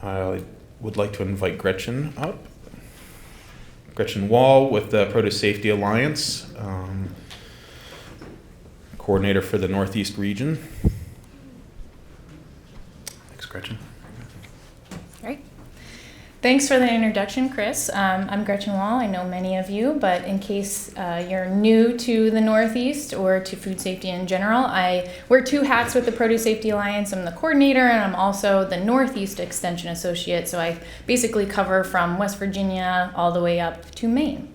I would like to invite Gretchen up. Gretchen Wall with the Produce Safety Alliance, coordinator for the Northeast region. Thanks, Gretchen. Great. Thanks for the introduction, Chris. I'm Gretchen Wall. I know many of you, but in case you're new to the Northeast or to food safety in general, I wear two hats with the Produce Safety Alliance. I'm the coordinator, and I'm also the Northeast Extension Associate, so I basically cover from West Virginia all the way up to Maine.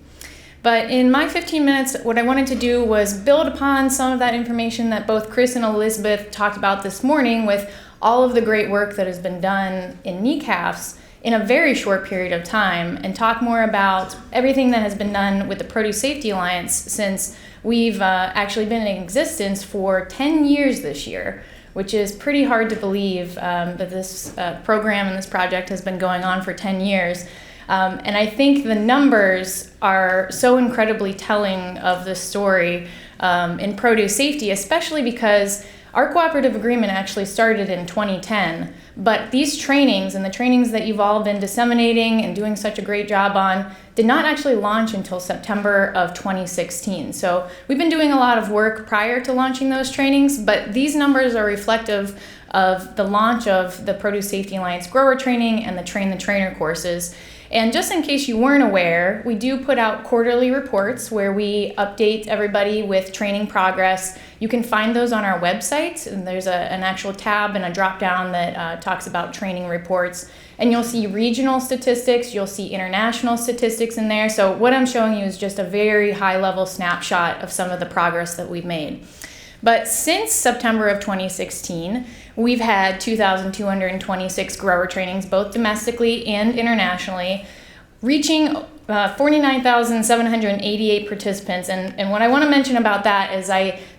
But in my 15 minutes, what I wanted to do was build upon some of that information that both Chris and Elizabeth talked about this morning with all of the great work that has been done in NECAFS in a very short period of time, and talk more about everything that has been done with the Produce Safety Alliance since we've actually been in existence for 10 years this year, which is pretty hard to believe that this program and this project has been going on for 10 years. And I think the numbers are so incredibly telling of this story in produce safety, especially because our cooperative agreement actually started in 2010, but these trainings and the trainings that you've all been disseminating and doing such a great job on did not actually launch until September of 2016. So we've been doing a lot of work prior to launching those trainings, but these numbers are reflective of the launch of the Produce Safety Alliance grower training and the Train the Trainer courses. And just in case you weren't aware, we do put out quarterly reports where we update everybody with training progress. You can find those on our website, and there's an actual tab and a drop down that talks about training reports. And you'll see regional statistics, you'll see international statistics in there. So what I'm showing you is just a very high level snapshot of some of the progress that we've made. But since September of 2016, we've had 2,226 grower trainings, both domestically and internationally, reaching 49,788 participants. And what I want to mention about that is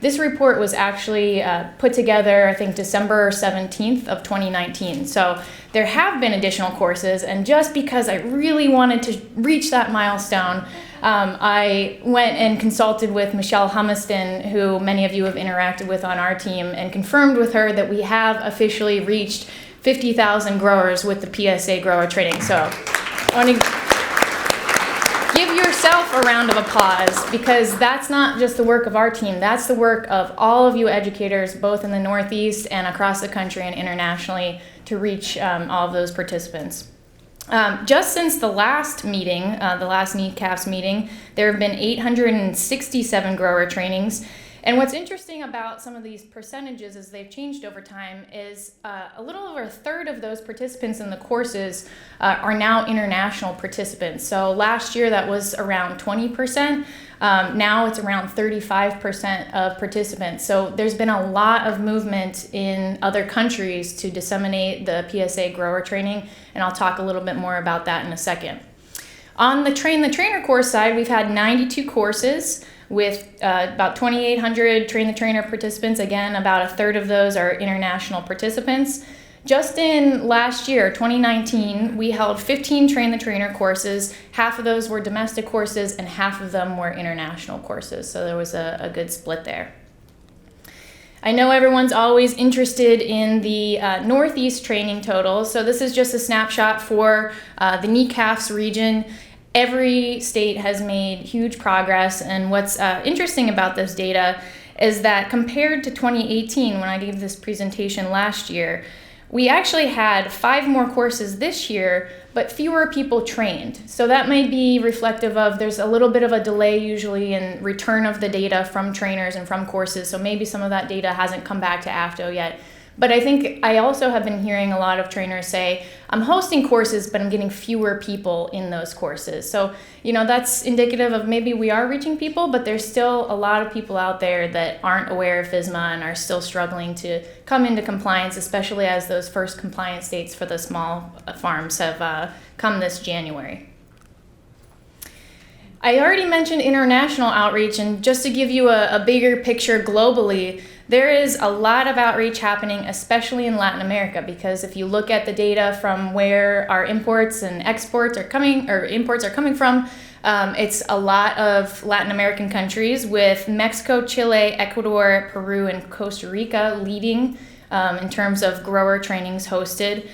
this report was actually put together, I think, December 17th of 2019. So there have been additional courses, and just because I really wanted to reach that milestone, I went and consulted with Michelle Humiston, who many of you have interacted with on our team, and confirmed with her that we have officially reached 50,000 growers with the PSA grower training. So I want to give yourself a round of applause, because that's not just the work of our team, that's the work of all of you educators, both in the Northeast and across the country and internationally, to reach all of those participants. Just since the last meeting, the last NECAFS meeting, there have been 867 grower trainings. And what's interesting about some of these percentages as they've changed over time is a little over a third of those participants in the courses are now international participants. So last year that was around 20%. Now it's around 35% of participants. So there's been a lot of movement in other countries to disseminate the PSA grower training, and I'll talk a little bit more about that in a second. On the Train the Trainer course side, we've had 92 courses with about 2,800 Train the Trainer participants. Again, about a third of those are international participants. Just in last year, 2019, we held 15 Train the Trainer courses. Half of those were domestic courses and half of them were international courses. So there was a good split there. I know everyone's always interested in the Northeast training totals. So this is just a snapshot for the NECAFS region. Every state has made huge progress, and what's interesting about this data is that compared to 2018, when I gave this presentation last year, we actually had 5 more courses this year, but fewer people trained. So that may be reflective of there's a little bit of a delay usually in return of the data from trainers and from courses, so maybe some of that data hasn't come back to AFTO yet. But I think I also have been hearing a lot of trainers say, I'm hosting courses, but I'm getting fewer people in those courses. So, that's indicative of maybe we are reaching people, but there's still a lot of people out there that aren't aware of FSMA and are still struggling to come into compliance, especially as those first compliance dates for the small farms have come this January. I already mentioned international outreach, and just to give you a bigger picture globally, there is a lot of outreach happening, especially in Latin America, because if you look at the data from where our imports and exports are coming, or imports are coming from, it's a lot of Latin American countries, with Mexico, Chile, Ecuador, Peru, and Costa Rica leading in terms of grower trainings hosted.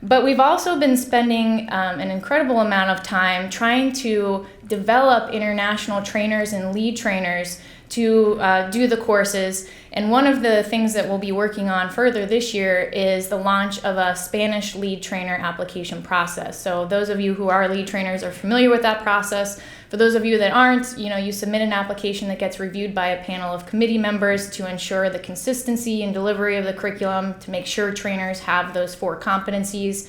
But we've also been spending an incredible amount of time trying to develop international trainers and lead trainers to do the courses. And one of the things that we'll be working on further this year is the launch of a Spanish lead trainer application process. So those of you who are lead trainers are familiar with that process. For those of you that aren't, you submit an application that gets reviewed by a panel of committee members to ensure the consistency and delivery of the curriculum, to make sure trainers have those 4 competencies.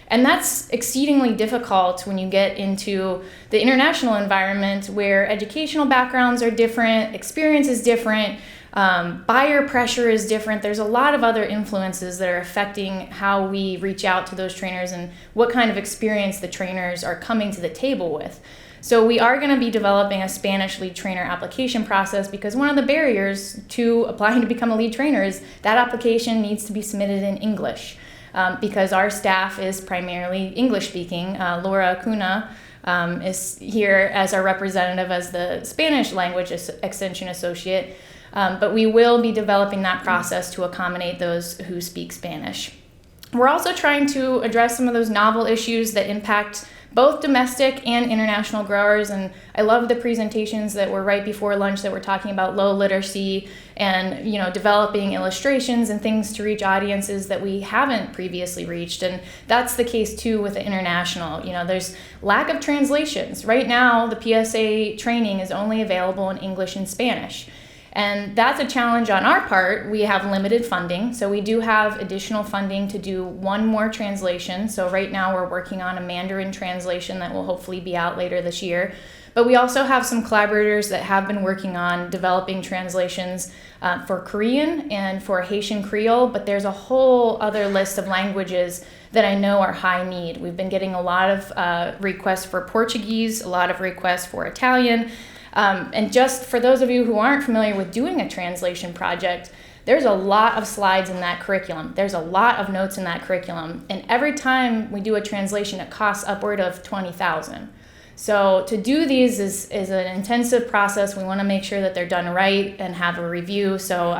And that's exceedingly difficult when you get into the international environment where educational backgrounds are different, experience is different, buyer pressure is different. There's a lot of other influences that are affecting how we reach out to those trainers and what kind of experience the trainers are coming to the table with. So we are going to be developing a Spanish lead trainer application process, because one of the barriers to applying to become a lead trainer is that application needs to be submitted in English. Because our staff is primarily English speaking. Laura Acuna is here as our representative as the Spanish language extension associate, but we will be developing that process to accommodate those who speak Spanish. We're also trying to address some of those novel issues that impact both domestic and international growers, and I love the presentations that were right before lunch that were talking about low literacy and developing illustrations and things to reach audiences that we haven't previously reached. And that's the case too with the international. There's lack of translations. Right now, the PSA training is only available in English and Spanish. And that's a challenge on our part. We have limited funding, so we do have additional funding to do one more translation. So right now we're working on a Mandarin translation that will hopefully be out later this year. But we also have some collaborators that have been working on developing translations for Korean and for Haitian Creole, but there's a whole other list of languages that I know are high need. We've been getting a lot of requests for Portuguese, a lot of requests for Italian. And just for those of you who aren't familiar with doing a translation project, there's a lot of slides in that curriculum. There's a lot of notes in that curriculum. And every time we do a translation, it costs upward of $20,000. So to do these is an intensive process. We want to make sure that they're done right and have a review. So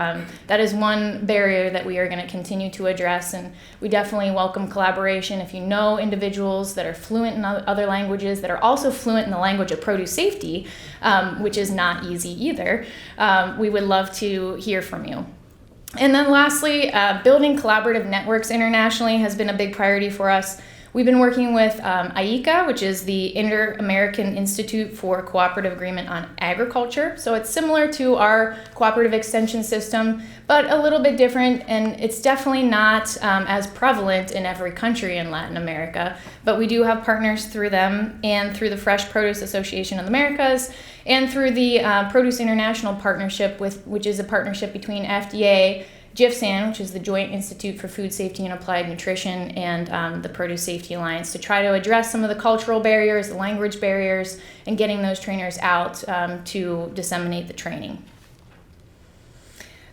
that is one barrier that we are going to continue to address. And we definitely welcome collaboration. If you know individuals that are fluent in other languages, that are also fluent in the language of produce safety, which is not easy either, we would love to hear from you. And then lastly, building collaborative networks internationally has been a big priority for us. We've been working with IECA, which is the Inter-American Institute for Cooperative Agreement on Agriculture. So it's similar to our cooperative extension system, but a little bit different, and it's definitely not as prevalent in every country in Latin America. But we do have partners through them and through the Fresh Produce Association of the Americas and through the Produce International Partnership, which is a partnership between FDA, GIFSAN, which is the Joint Institute for Food Safety and Applied Nutrition, and the Produce Safety Alliance, to try to address some of the cultural barriers, the language barriers, and getting those trainers out to disseminate the training.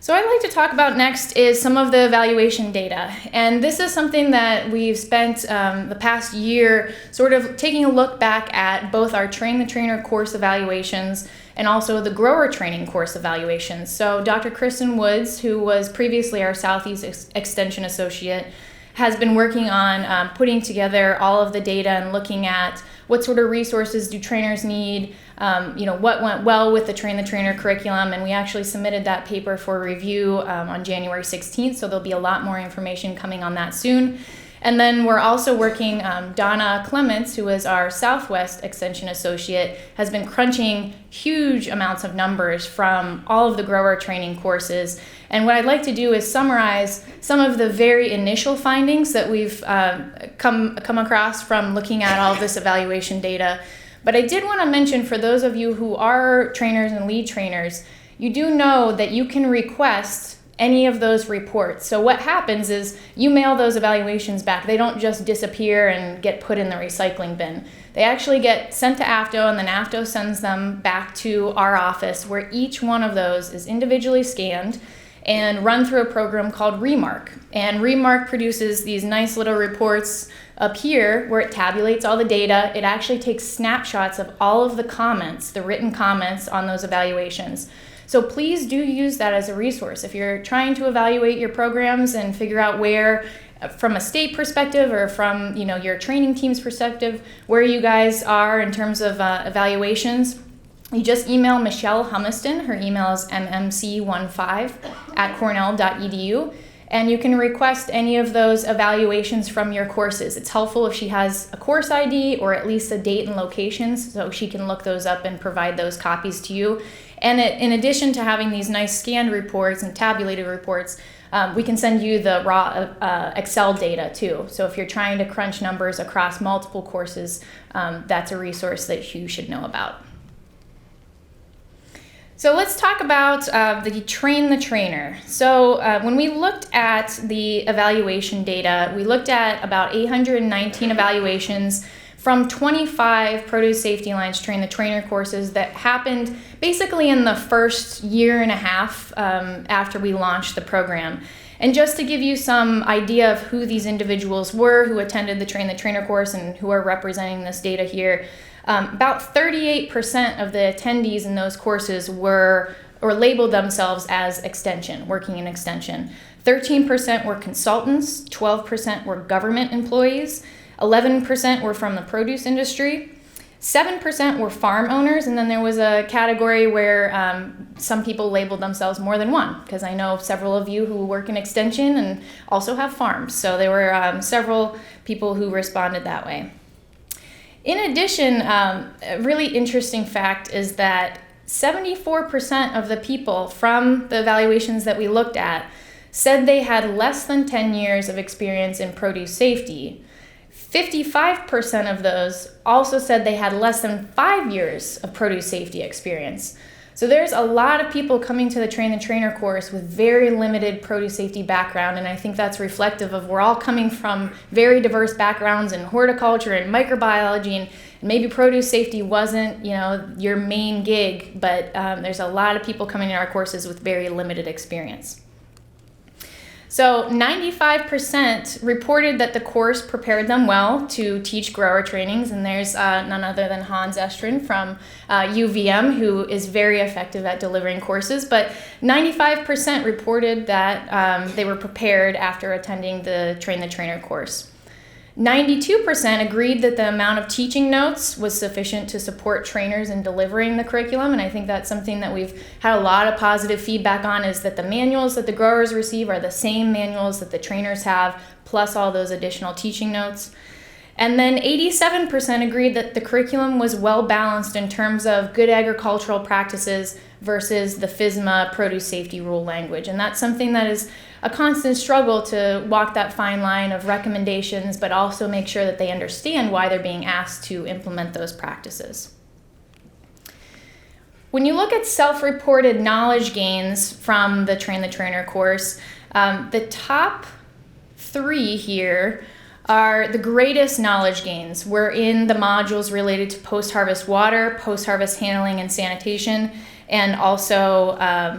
So I'd like to talk about next is some of the evaluation data. And this is something that we've spent the past year sort of taking a look back at both our Train the Trainer course evaluations and also the grower training course evaluations. So Dr. Kristen Woods, who was previously our Southeast Extension Associate, has been working on putting together all of the data and looking at what sort of resources do trainers need, what went well with the Train the Trainer curriculum, and we actually submitted that paper for review on January 16th, so there'll be a lot more information coming on that soon. And then we're also working, Donna Clements, who is our Southwest Extension Associate, has been crunching huge amounts of numbers from all of the grower training courses. And what I'd like to do is summarize some of the very initial findings that we've come across from looking at all of this evaluation data. But I did want to mention, for those of you who are trainers and lead trainers, you do know that you can request any of those reports. So what happens is you mail those evaluations back. They don't just disappear and get put in the recycling bin. They actually get sent to AFTO, and then AFTO sends them back to our office, where each one of those is individually scanned and run through a program called Remark. And Remark produces these nice little reports up here where it tabulates all the data. It actually takes snapshots of all of the comments, the written comments on those evaluations. So please do use that as a resource. If you're trying to evaluate your programs and figure out where, from a state perspective or from your training team's perspective, where you guys are in terms of evaluations, you just email Michelle Humiston. Her email is mmc15@cornell.edu. And you can request any of those evaluations from your courses. It's helpful if she has a course ID or at least a date and locations, so she can look those up and provide those copies to you. And in addition to having these nice scanned reports and tabulated reports, we can send you the raw Excel data too. So if you're trying to crunch numbers across multiple courses, that's a resource that you should know about. So let's talk about the Train the Trainer. So when we looked at the evaluation data, we looked at about 819 evaluations from 25 Produce Safety Alliance Train the Trainer courses that happened basically in the first year and a half after we launched the program. And just to give you some idea of who these individuals were who attended the Train the Trainer course and who are representing this data here, about 38% of the attendees in those courses were or labeled themselves as extension, working in extension. 13% were consultants, 12% were government employees, 11% were from the produce industry, 7% were farm owners, and then there was a category where some people labeled themselves more than one, because I know several of you who work in extension and also have farms. So there were several people who responded that way. In addition, a really interesting fact is that 74% of the people from the evaluations that we looked at said they had less than 10 years of experience in produce safety. 55% of those also said they had less than 5 years of produce safety experience. So there's a lot of people coming to the Train the Trainer course with very limited produce safety background, and I think that's reflective of we're all coming from very diverse backgrounds in horticulture and microbiology, and maybe produce safety wasn't your main gig, but there's a lot of people coming in our courses with very limited experience. So 95% reported that the course prepared them well to teach grower trainings, and there's none other than Hans Estrin from UVM, who is very effective at delivering courses, but 95% reported that they were prepared after attending the Train the Trainer course. 92% agreed that the amount of teaching notes was sufficient to support trainers in delivering the curriculum, and I think that's something that we've had a lot of positive feedback on, is that the manuals that the growers receive are the same manuals that the trainers have, plus all those additional teaching notes. And then 87% agreed that the curriculum was well balanced in terms of good agricultural practices versus the FSMA produce safety rule language. And that's something that is a constant struggle, to walk that fine line of recommendations, but also make sure that they understand why they're being asked to implement those practices. When you look at self-reported knowledge gains from the Train the Trainer course, the top 3 here are the greatest knowledge gains were in the modules related to post-harvest water, post-harvest handling and sanitation, and also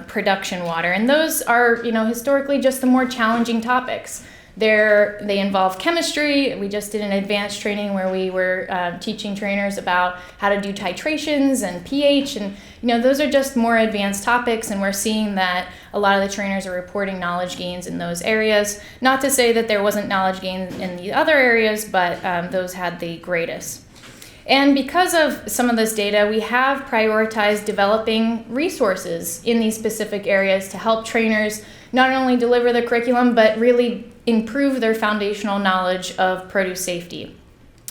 production water. And those are, historically just the more challenging topics. They involve chemistry. We just did an advanced training where we were teaching trainers about how to do titrations and pH, and those are just more advanced topics, and we're seeing that a lot of the trainers are reporting knowledge gains in those areas. Not to say that there wasn't knowledge gains in the other areas, but those had the greatest. And because of some of this data, we have prioritized developing resources in these specific areas to help trainers not only deliver the curriculum, but really improve their foundational knowledge of produce safety.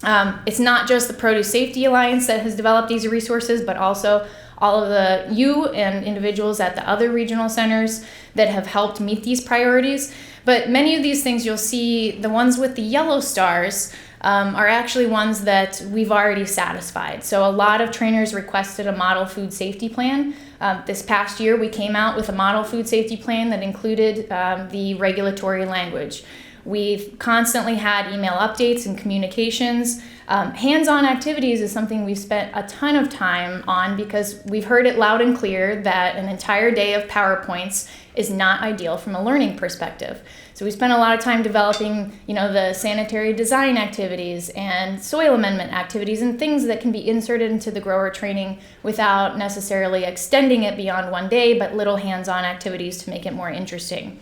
It's not just the Produce Safety Alliance that has developed these resources, but also all of you and individuals at the other regional centers that have helped meet these priorities. But many of these things you'll see, the ones with the yellow stars, are actually ones that we've already satisfied. So a lot of trainers requested a model food safety plan. This past year, we came out with a model food safety plan that included the regulatory language. We've constantly had email updates and communications. Hands-on activities is something we've spent a ton of time on because we've heard it loud and clear that an entire day of PowerPoints is not ideal from a learning perspective. So we spent a lot of time developing, the sanitary design activities and soil amendment activities and things that can be inserted into the grower training without necessarily extending it beyond one day, but little hands-on activities to make it more interesting.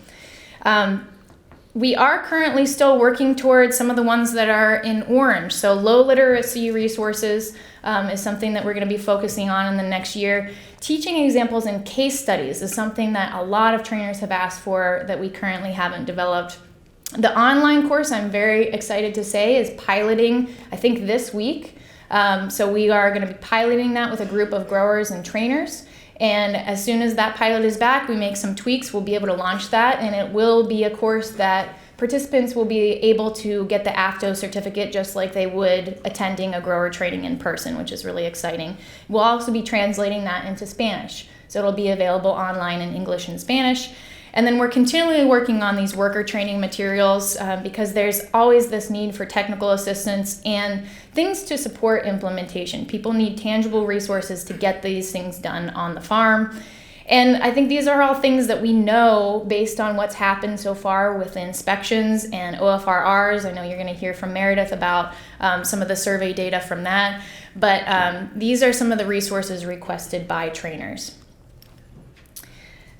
We are currently still working towards some of the ones that are in orange. So low literacy resources is something that we're going to be focusing on in the next year. Teaching examples and case studies is something that a lot of trainers have asked for that we currently haven't developed. The online course, I'm very excited to say, is piloting, I think, this week. So we are going to be piloting that with a group of growers and trainers. And as soon as that pilot is back, we make some tweaks, we'll be able to launch that, and it will be a course that participants will be able to get the AFTO certificate just like they would attending a grower training in person, which is really exciting. We'll also be translating that into Spanish, so it'll be available online in English and Spanish. And then we're continually working on these worker training materials because there's always this need for technical assistance and things to support implementation. People need tangible resources to get these things done on the farm. And I think these are all things that we know based on what's happened so far with inspections and OFRRs. I know you're going to hear from Meredith about some of the survey data from that. But these are some of the resources requested by trainers.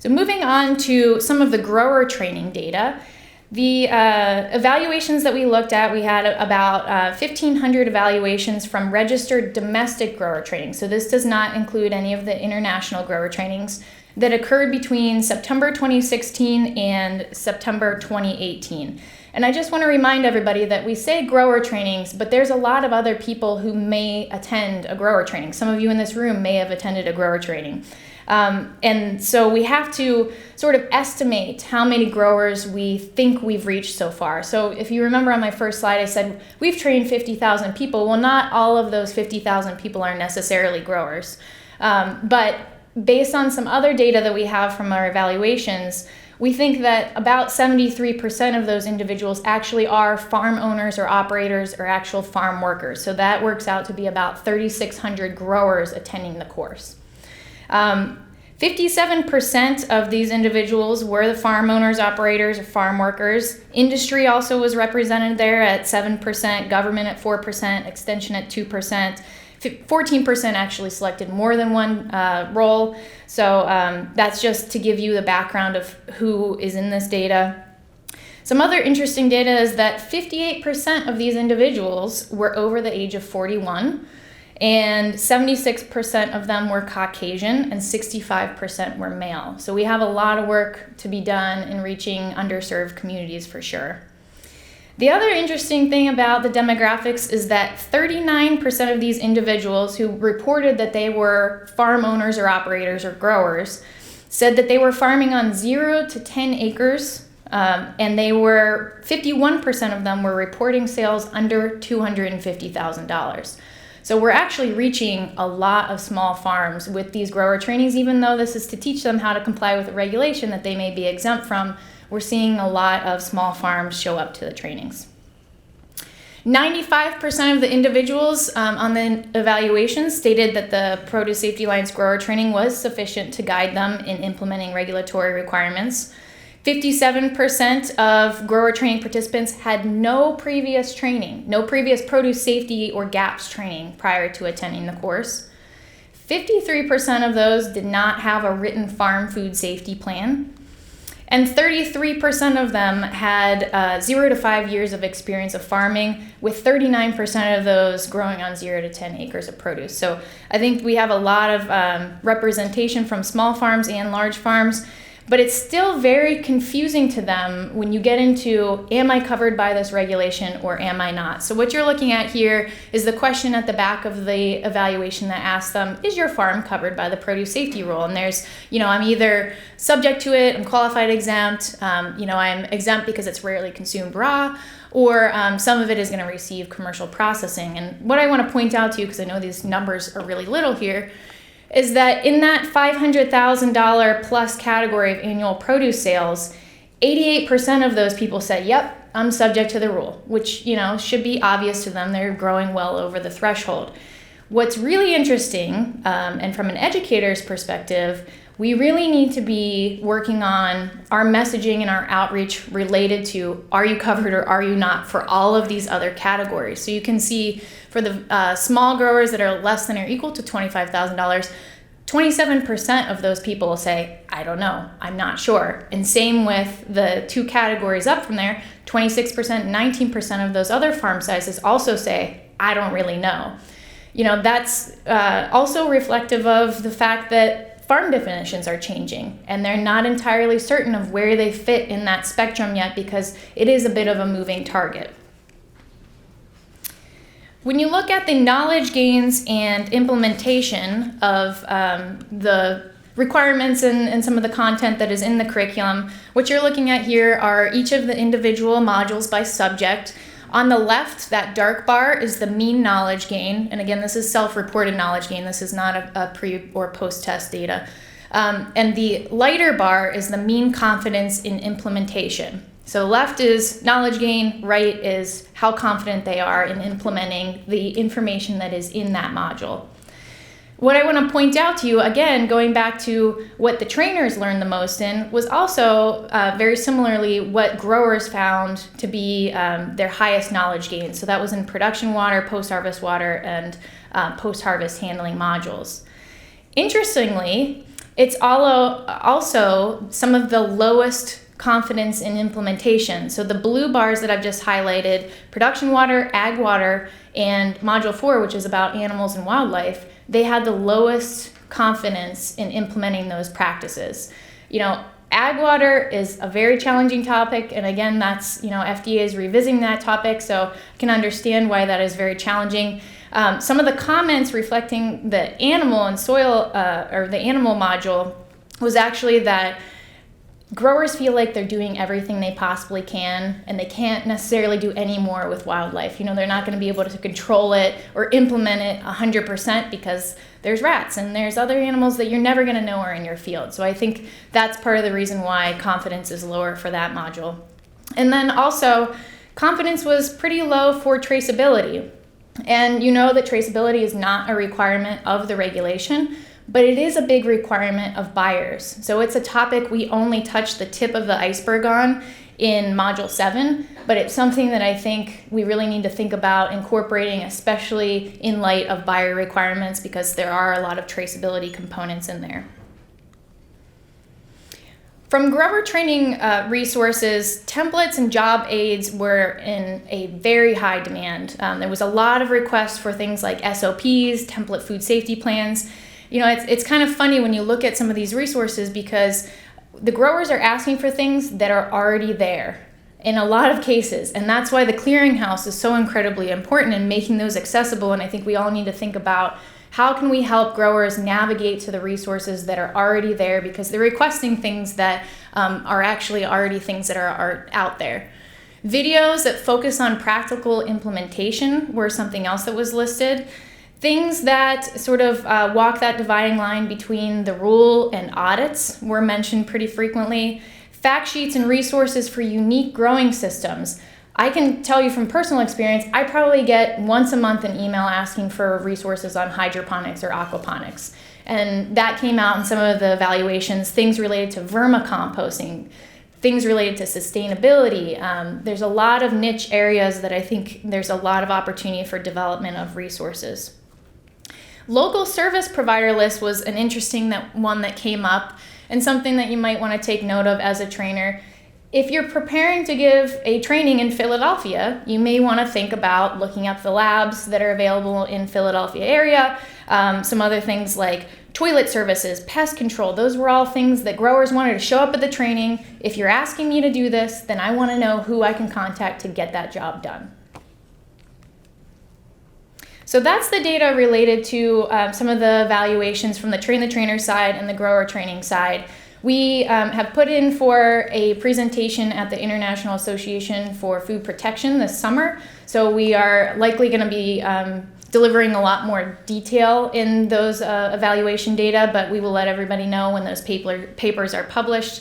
So moving on to some of the grower training data, the evaluations that we looked at, we had about 1,500 evaluations from registered domestic grower training. So this does not include any of the international grower trainings that occurred between September 2016 and September 2018. And I just want to remind everybody that we say grower trainings, but there's a lot of other people who may attend a grower training. Some of you in this room may have attended a grower training. And so we have to sort of estimate how many growers we think we've reached so far. So if you remember on my first slide, I said we've trained 50,000 people. Well, not all of those 50,000 people are necessarily growers. But based on some other data that we have from our evaluations, we think that about 73% of those individuals actually are farm owners or operators or actual farm workers. So that works out to be about 3,600 growers attending the course. 57% of these individuals were the farm owners, operators, or farm workers. Industry also was represented there at 7%, government at 4%, extension at 2%. 14% actually selected more than one role. So that's just to give you the background of who is in this data. Some other interesting data is that 58% of these individuals were over the age of 41. And 76% of them were Caucasian and 65% were male. So we have a lot of work to be done in reaching underserved communities for sure. The other interesting thing about the demographics is that 39% of these individuals who reported that they were farm owners or operators or growers said that they were farming on 0 to 10 acres, and 51% of them were reporting sales under $250,000. So we're actually reaching a lot of small farms with these grower trainings, even though this is to teach them how to comply with the regulation that they may be exempt from. We're seeing a lot of small farms show up to the trainings. 95% of the individuals on the evaluation stated that the Produce Safety Alliance grower training was sufficient to guide them in implementing regulatory requirements. 57% of grower training participants had no previous training, no previous produce safety or GAPS training prior to attending the course. 53% of those did not have a written farm food safety plan. And 33% of them had 0 to 5 years of experience of farming, with 39% of those growing on 0 to 10 acres of produce. So I think we have a lot of representation from small farms and large farms. But it's still very confusing to them when you get into, am I covered by this regulation or am I not? So what you're looking at here is the question at the back of the evaluation that asks them, is your farm covered by the produce safety rule? And there's, I'm either subject to it, I'm qualified exempt, I'm exempt because it's rarely consumed raw, or some of it is going to receive commercial processing. And what I want to point out to you, because I know these numbers are really little here, is that in that $500,000 plus category of annual produce sales, 88% of those people said, yep, I'm subject to the rule, which, should be obvious to them. They're growing well over the threshold. What's really interesting, and from an educator's perspective, we really need to be working on our messaging and our outreach related to, are you covered or are you not, for all of these other categories. So you can see for the small growers that are less than or equal to $25,000, 27% of those people will say, I don't know, I'm not sure. And same with the two categories up from there, 26%, 19% of those other farm sizes also say, I don't really know. That's also reflective of the fact that farm definitions are changing, and they're not entirely certain of where they fit in that spectrum yet, because it is a bit of a moving target. When you look at the knowledge gains and implementation of the requirements and some of the content that is in the curriculum, what you're looking at here are each of the individual modules by subject. On the left, that dark bar is the mean knowledge gain. And again, this is self-reported knowledge gain. This is not a pre or post-test data. And the lighter bar is the mean confidence in implementation. So left is knowledge gain, right is how confident they are in implementing the information that is in that module. What I want to point out to you, again, going back to what the trainers learned the most in, was also very similarly what growers found to be their highest knowledge gain. So that was in production water, post-harvest water, and post-harvest handling modules. Interestingly, it's also some of the lowest confidence in implementation. So the blue bars that I've just highlighted, production water, ag water, and module 4, which is about animals and wildlife, they had the lowest confidence in implementing those practices. Ag water is a very challenging topic, and again, that's, FDA is revisiting that topic, so I can understand why that is very challenging. Some of the comments reflecting the animal and soil, or the animal module, was actually that growers feel like they're doing everything they possibly can, and they can't necessarily do any more with wildlife. They're not going to be able to control it or implement it 100% because there's rats and there's other animals that you're never going to know are in your field. So I think that's part of the reason why confidence is lower for that module. And then also, confidence was pretty low for traceability. And that traceability is not a requirement of the regulation, but it is a big requirement of buyers. So it's a topic we only touch the tip of the iceberg on in Module 7, but it's something that I think we really need to think about incorporating, especially in light of buyer requirements, because there are a lot of traceability components in there. From grower training resources, templates and job aids were in a very high demand. There was a lot of requests for things like SOPs, template food safety plans. It's kind of funny when you look at some of these resources, because the growers are asking for things that are already there in a lot of cases. And that's why the clearinghouse is so incredibly important in making those accessible. And I think we all need to think about how can we help growers navigate to the resources that are already there, because they're requesting things that are actually already things that are out there. Videos that focus on practical implementation were something else that was listed. Things that sort of walk that dividing line between the rule and audits were mentioned pretty frequently. Fact sheets and resources for unique growing systems. I can tell you from personal experience, I probably get once a month an email asking for resources on hydroponics or aquaponics. And that came out in some of the evaluations, things related to vermicomposting, things related to sustainability. There's a lot of niche areas that I think there's a lot of opportunity for development of resources. Local service provider list was an interesting one that came up, and something that you might want to take note of as a trainer. If you're preparing to give a training in Philadelphia, you may want to think about looking up the labs that are available in Philadelphia area, some other things like toilet services, pest control. Those were all things that growers wanted to show up at the training. If you're asking me to do this, then I want to know who I can contact to get that job done. So that's the data related to some of the evaluations from the train the trainer side and the grower training side. We have put in for a presentation at the International Association for Food Protection this summer. So we are likely going to be delivering a lot more detail in those evaluation data, but we will let everybody know when those papers are published.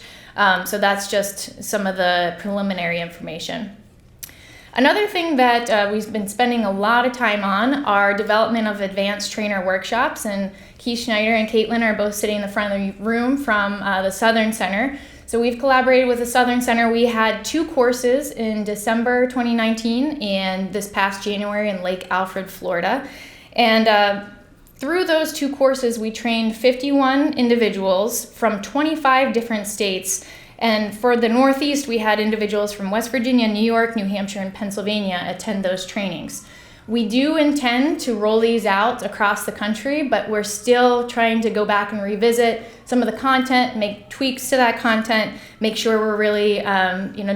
So that's just some of the preliminary information. Another thing that we've been spending a lot of time on are development of advanced trainer workshops, and Keith Schneider and Caitlin are both sitting in the front of the room from the Southern Center. So we've collaborated with the Southern Center. We had 2 courses in December 2019 and this past January in Lake Alfred, Florida. And through those 2 courses, we trained 51 individuals from 25 different states. And for the Northeast, we had individuals from West Virginia, New York, New Hampshire, and Pennsylvania attend those trainings. We do intend to roll these out across the country, but we're still trying to go back and revisit some of the content, make tweaks to that content, make sure we're really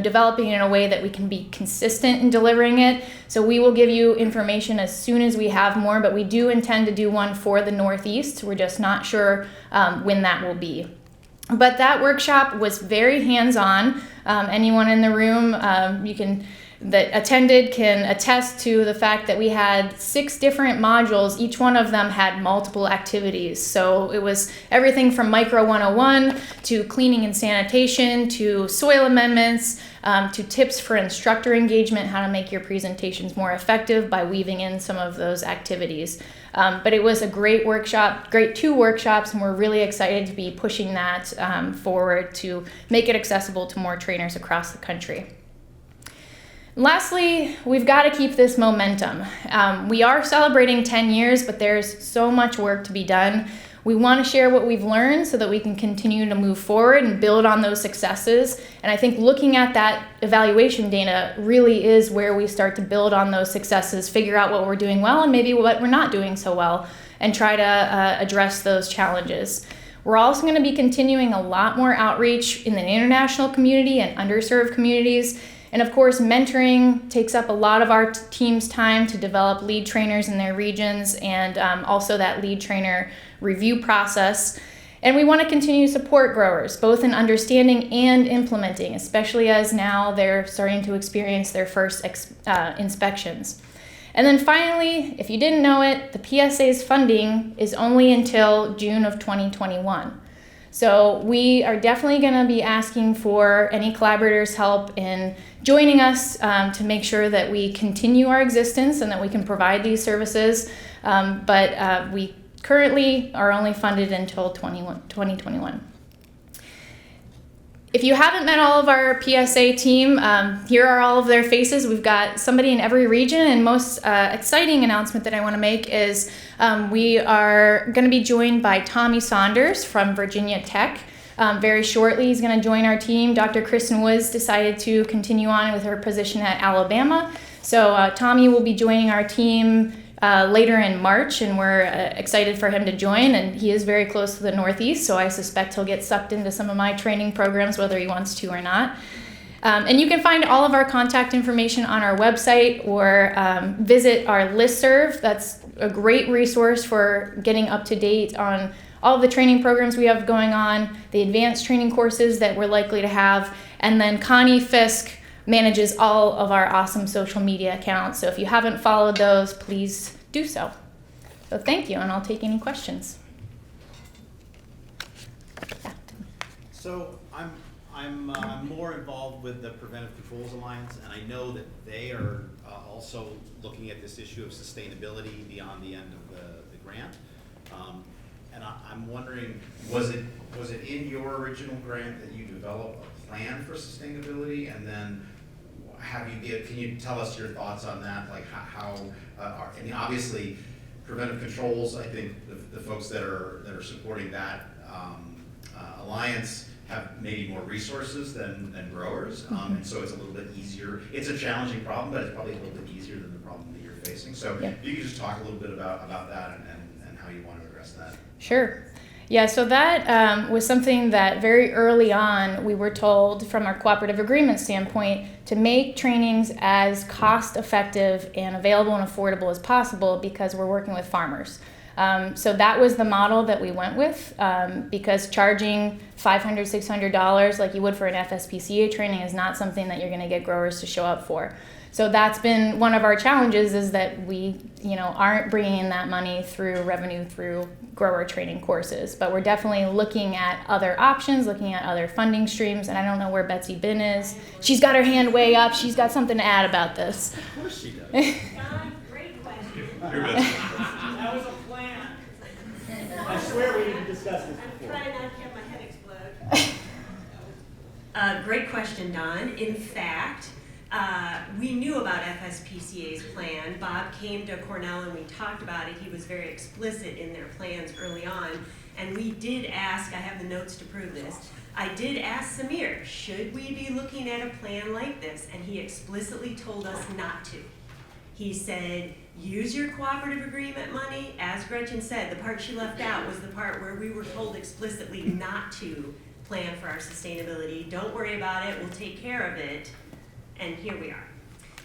developing it in a way that we can be consistent in delivering it. So we will give you information as soon as we have more, but we do intend to do one for the Northeast. We're just not sure when that will be. But that workshop was very hands-on. Anyone in the room that attended can attest to the fact that we had 6 different modules. Each one of them had multiple activities. So it was everything from Micro 101 to cleaning and sanitation to soil amendments to tips for instructor engagement, how to make your presentations more effective by weaving in some of those activities. But it was a great workshop, great 2 workshops, and we're really excited to be pushing that forward to make it accessible to more trainers across the country. Lastly, we've got to keep this momentum. We are celebrating 10 years, but there's so much work to be done. We want to share what we've learned so that we can continue to move forward and build on those successes. And I think looking at that evaluation data really is where we start to build on those successes, figure out what we're doing well and maybe what we're not doing so well, and try to address those challenges. We're also going to be continuing a lot more outreach in the international community and underserved communities. And of course, mentoring takes up a lot of our team's time to develop lead trainers in their regions, and also that lead trainer review process. And we want to continue to support growers, both in understanding and implementing, especially as now they're starting to experience their first inspections. And then finally, if you didn't know it, the PSA's funding is only until June of 2021. So we are definitely going to be asking for any collaborators' help in joining us to make sure that we continue our existence and that we can provide these services. But we currently are only funded until 2021. If you haven't met all of our PSA team, here are all of their faces. We've got somebody in every region, and most exciting announcement that I want to make is we are going to be joined by Tommy Saunders from Virginia Tech. Very shortly, he's going to join our team. Dr. Kristen Woods decided to continue on with her position at Alabama. So Tommy will be joining our team later in March, and we're excited for him to join. And he is very close to the Northeast, so I suspect he'll get sucked into some of my training programs, whether he wants to or not. And you can find all of our contact information on our website or visit our listserv. That's a great resource for getting up to date on all of the training programs we have going on, the advanced training courses that we're likely to have, and then Connie Fisk manages all of our awesome social media accounts. So if you haven't followed those, please do so. So thank you, and I'll take any questions. Yeah. So I'm more involved with the Preventive Controls Alliance, and I know that they are also looking at this issue of sustainability beyond the end of the grant. And I'm wondering, was it in your original grant that you developed a plan for sustainability, and then can you tell us your thoughts on that? Like I mean, obviously, preventive controls. I think the folks that are supporting that alliance have maybe more resources than growers, and so it's a little bit easier. It's a challenging problem, but it's probably a little bit easier than the problem that you're facing. So if you could just talk a little bit about that and how you want to address that. Sure. Yeah, so that was something that very early on we were told from our cooperative agreement standpoint to make trainings as cost effective and available and affordable as possible because we're working with farmers. So that was the model that we went with, because charging $500, $600 like you would for an FSPCA training is not something that you're going to get growers to show up for. So that's been one of our challenges, is that we, aren't bringing in that money through revenue through grower training courses. But we're definitely looking at other options, looking at other funding streams. And I don't know where Betsy Bin is. She's got her hand way up. She's got something to add about this. Of course she does. Don, great question. That was a plan. I swear we didn't discuss this I'm before. trying not to have my head explode. Great question, Don. In fact, we knew about FSPCA's plan. Bob came to Cornell and we talked about it. He was very explicit in their plans early on. And we did ask, I have the notes to prove this, I did ask Samir, should we be looking at a plan like this? And he explicitly told us not to. He said, use your cooperative agreement money. As Gretchen said, the part she left out was the part where we were told explicitly not to plan for our sustainability. Don't worry about it, we'll take care of it. And here we are.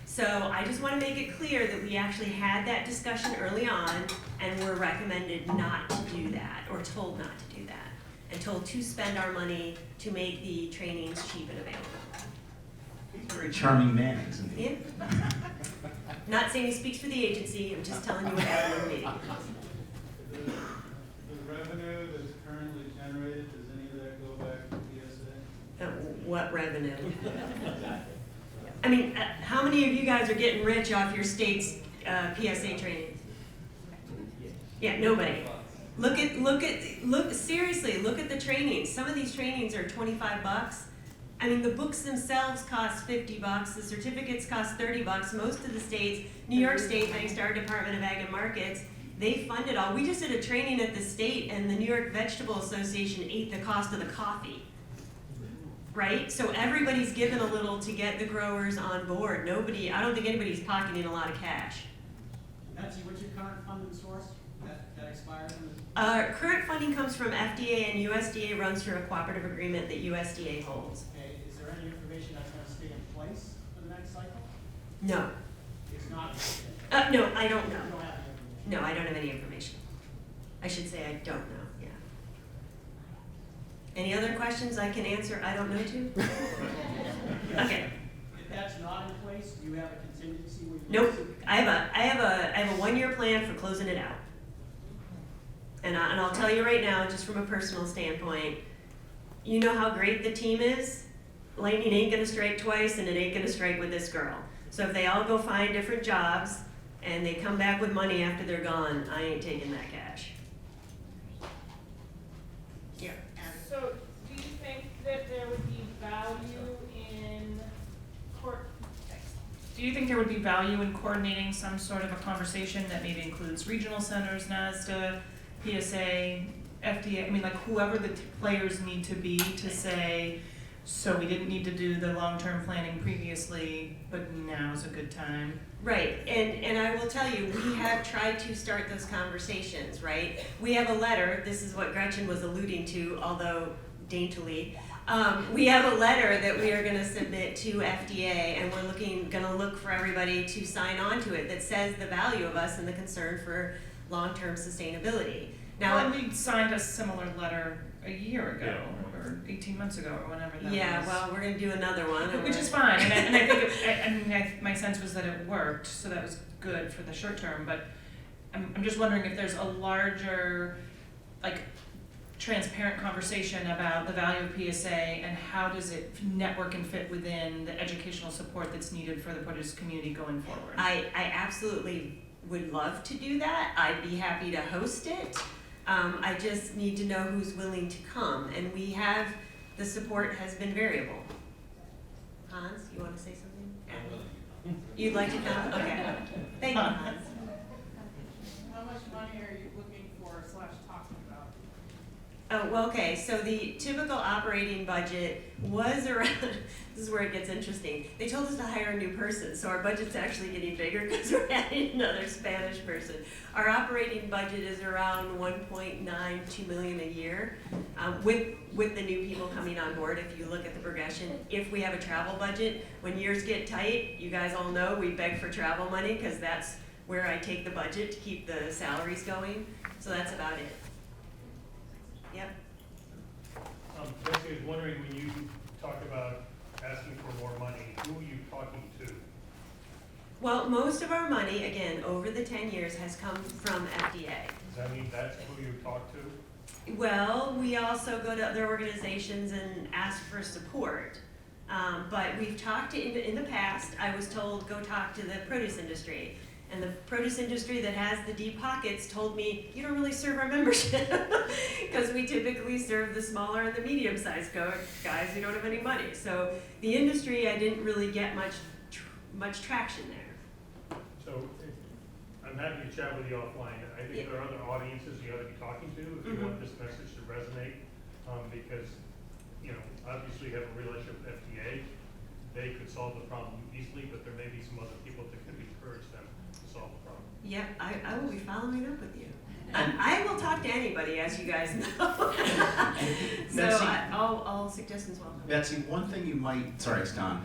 So I just want to make it clear that we actually had that discussion early on, and we're recommended not to do that, or told not to do that, and told to spend our money to make the trainings cheap and available. He's a very charming man, isn't he? Yeah. Not saying he speaks for the agency, I'm just telling you what happened in the meeting. The revenue that's currently generated, does any of that go back to PSA? What revenue? I mean, how many of you guys are getting rich off your state's PSA trainings? Yeah, nobody. Seriously, look at the trainings. Some of these trainings are $25. I mean, the books themselves cost $50. The certificates cost $30. Most of the states, New York State, thanks to our Department of Ag and Markets, they fund it all. We just did a training at the state, and the New York Vegetable Association ate the cost of the coffee. Right? So everybody's given a little to get the growers on board. I don't think anybody's pocketing a lot of cash. Betsy, what's your current funding source that expires? Current funding comes from FDA, and USDA runs through a cooperative agreement that USDA holds. Okay, is there any information that's going to stay in place for the next cycle? No. It's not. No, I don't know. You don't have any information. No, I don't have any information. I should say I don't know, yeah. Any other questions I can answer I don't know to? Okay. If that's not in place, do you have a contingency where you? Nope. I have a 1-year plan for closing it out. And I'll tell you right now, just from a personal standpoint, you know how great the team is? Lightning ain't gonna strike twice, and it ain't gonna strike with this girl. So if they all go find different jobs and they come back with money after they're gone, I ain't taking that cash. Yeah. So, do you think that there would be value in coordinating some sort of a conversation that maybe includes regional centers, NASDA, PSA, FDA? I mean, like whoever the players need to be to say, so we didn't need to do the long-term planning previously, but now is a good time. Right, and I will tell you, we have tried to start those conversations, right? We have a letter, this is what Gretchen was alluding to, although daintily. We have a letter that we are gonna submit to FDA, and we're gonna look for everybody to sign on to it that says the value of us and the concern for long-term sustainability. Now, we signed a similar letter a year ago, or 18 months ago, or whenever that was. Yeah, well, we're gonna do another one. Which is fine, and I think my sense was that it worked, so that was good for the short term, but I'm just wondering if there's a larger, like, transparent conversation about the value of PSA and how does it network and fit within the educational support that's needed for the produce community going forward. I absolutely would love to do that. I'd be happy to host it. I just need to know who's willing to come, and the support has been variable. Hans, you want to say something? You'd like to come? Okay. Thank you, Hans. How much money are you looking for / talking about? Oh, well, okay, so the typical operating budget was around, this is where it gets interesting. They told us to hire a new person, so our budget's actually getting bigger because we're adding another Spanish person. Our operating budget is around $1.92 million a year, with the new people coming on board. If you look at the progression, if we have a travel budget, when years get tight, you guys all know we beg for travel money because that's where I take the budget to keep the salaries going. So that's about it. Yep. Betsy, I was wondering, when you talk about asking for more money, who are you talking to? Well, most of our money, again, over the 10 years has come from FDA. Does that mean that's who you talk to? Well, we also go to other organizations and ask for support. But we've talked to, in the past, I was told, go talk to the produce industry. And the produce industry that has the deep pockets told me, you don't really serve our membership. Because we typically serve the smaller and the medium-sized guys who don't have any money. So the industry, I didn't really get much traction there. So I'm happy to chat with you offline. I think there are other audiences you ought to be talking to if you want this message to resonate. Because, you know, obviously you have a relationship with FDA. They could solve the problem easily, but there may be some other people that could encourage them to solve the problem. Yeah, I will be following up with you. I will talk to anybody, as you guys know. So Betsy. all suggestions welcome. Betsy, one thing you might, sorry, it's Don.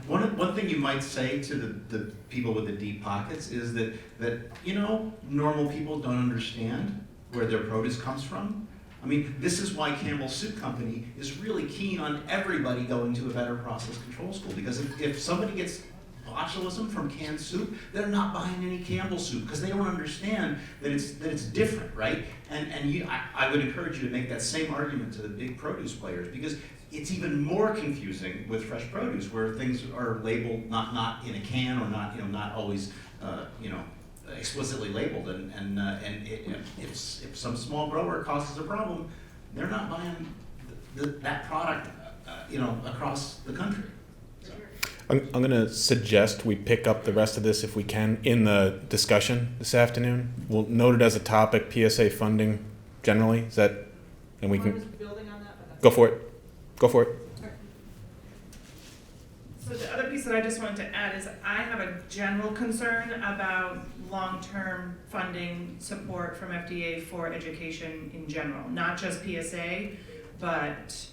One thing you might say to the people with the deep pockets is that, you know, normal people don't understand where their produce comes from. I mean, this is why Campbell Soup Company is really keen on everybody going to a better process control school, because if somebody gets botulism from canned soup, they're not buying any Campbell soup because they don't understand that it's different, right? And I would encourage you to make that same argument to the big produce players, because it's even more confusing with fresh produce where things are labeled not in a can, or not always explicitly labeled, and if some small grower causes a problem, they're not buying that product across the country. So. I'm going to suggest we pick up the rest of this, if we can, in the discussion this afternoon. We'll note it as a topic, PSA funding generally. Is that, and we can Building on that, but that's go for it. Go for it. So the other piece that I just wanted to add is I have a general concern about long-term funding support from FDA for education in general, not just PSA, but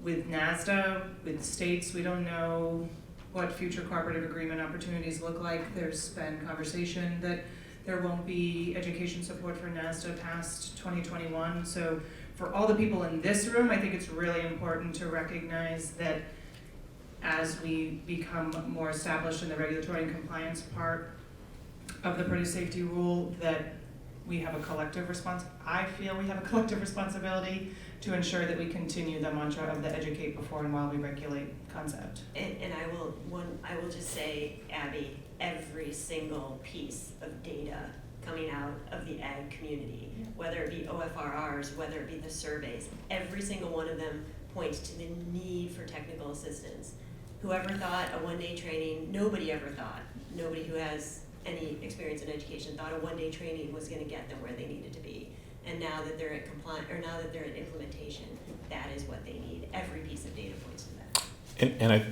with NASDA, with states. We don't know what future cooperative agreement opportunities look like. There's been conversation that there won't be education support for NASDA past 2021. So for all the people in this room, I think it's really important to recognize that as we become more established in the regulatory and compliance part of the produce safety rule, that we have a collective I feel we have a collective responsibility to ensure that we continue the mantra of the educate before and while we regulate concept. And I will just say, Abby, every single piece of data coming out of the ag community, whether it be OFRRs, whether it be the surveys, every single one of them points to the need for technical assistance. Whoever thought a one-day training, nobody who has any experience in education thought a one-day training was going to get them where they needed to be. And now that they're at now that they're at implementation, that is what they need. Every piece of data points to that. And I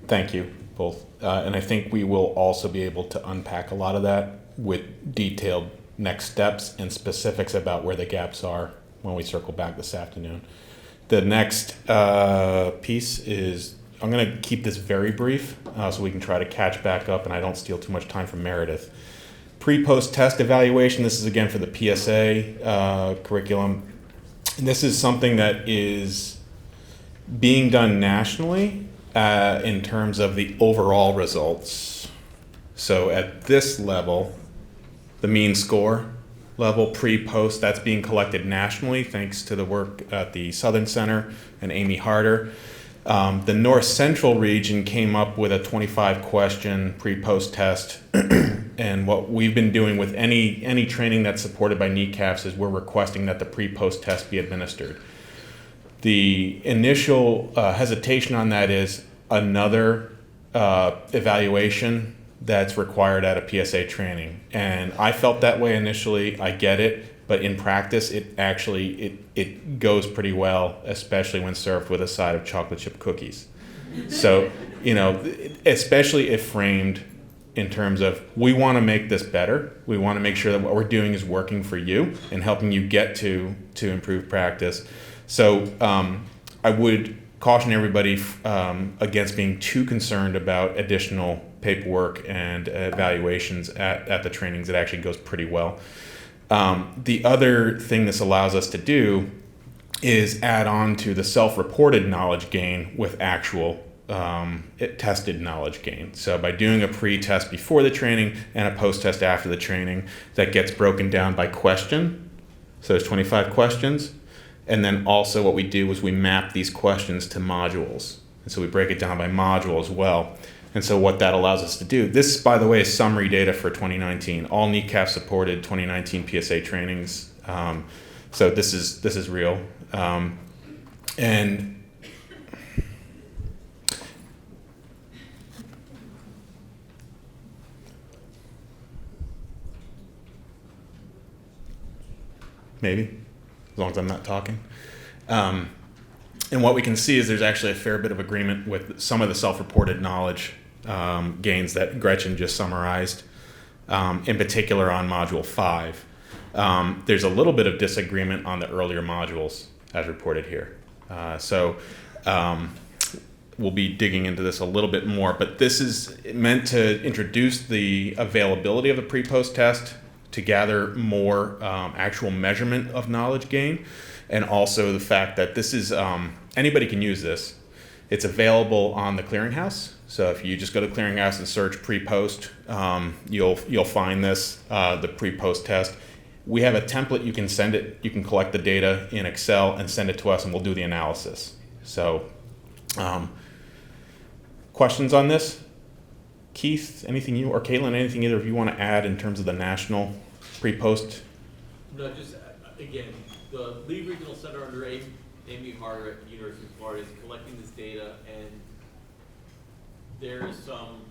thank you both. And I think we will also be able to unpack a lot of that with detailed next steps and specifics about where the gaps are when we circle back this afternoon. The next piece is, I'm going to keep this very brief so we can try to catch back up and I don't steal too much time from Meredith. Pre-post test evaluation, this is again for the PSA curriculum. And this is something that is being done nationally in terms of the overall results. So at this level, the mean score level pre-post, that's being collected nationally thanks to the work at the Southern Center and Amy Harder. The North Central region came up with a 25-question pre-post test, and what we've been doing with any training that's supported by NECAFS is we're requesting that the pre-post test be administered. The initial hesitation on that is another evaluation that's required at a PSA training, and I felt that way initially. I get it. But in practice, it goes pretty well, especially when served with a side of chocolate chip cookies. So, especially if framed in terms of, we want to make this better. We want to make sure that what we're doing is working for you and helping you get to improve practice. So I would caution everybody against being too concerned about additional paperwork and evaluations at the trainings. It actually goes pretty well. The other thing this allows us to do is add on to the self-reported knowledge gain with actual tested knowledge gain. So by doing a pre-test before the training and a post-test after the training, that gets broken down by question. So there's 25 questions. And then also what we do is we map these questions to modules. And so we break it down by module as well. And so what that allows us to do, this, by the way, is summary data for 2019. All NECAFS supported 2019 PSA trainings. So this is real. And maybe, as long as I'm not talking. And what we can see is there's actually a fair bit of agreement with some of the self-reported knowledge gains that Gretchen just summarized, in particular on Module 5. There's a little bit of disagreement on the earlier modules as reported here. So we'll be digging into this a little bit more, but this is meant to introduce the availability of the pre-post test to gather more actual measurement of knowledge gain, and also the fact that this is, anybody can use this. It's available on the clearinghouse. So if you just go to clearinghouse and search pre-post, you'll find this, the pre-post test. We have a template, you can send it, you can collect the data in Excel and send it to us and we'll do the analysis. So, questions on this? Keith, anything you, or Caitlin, anything either of you want to add in terms of the national pre-post? No, just, again, the Lee Regional Center under Amy Harder at the University of Florida is collecting this data, and there is some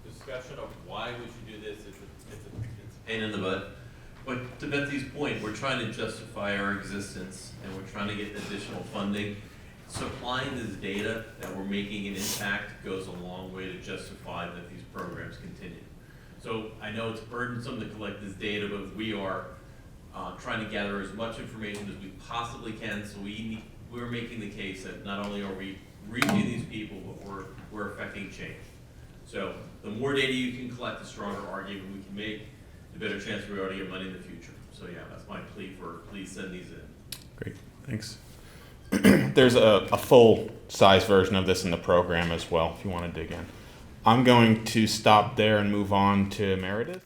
discussion of why we should do this. It's a pain in the butt. But to Betsy's point, we're trying to justify our existence, and we're trying to get additional funding. Supplying this data that we're making an impact goes a long way to justify that these programs continue. So I know it's burdensome to collect this data, but we are trying to gather as much information as we possibly can. So we're making the case that not only are we reaching these people, but we're affecting change. So the more data you can collect, the stronger argument we can make, the better chance we ought to get money in the future. So yeah, that's my plea for please send these in. Great, thanks. There's a full-size version of this in the program as well, if you want to dig in. I'm going to stop there and move on to Meredith.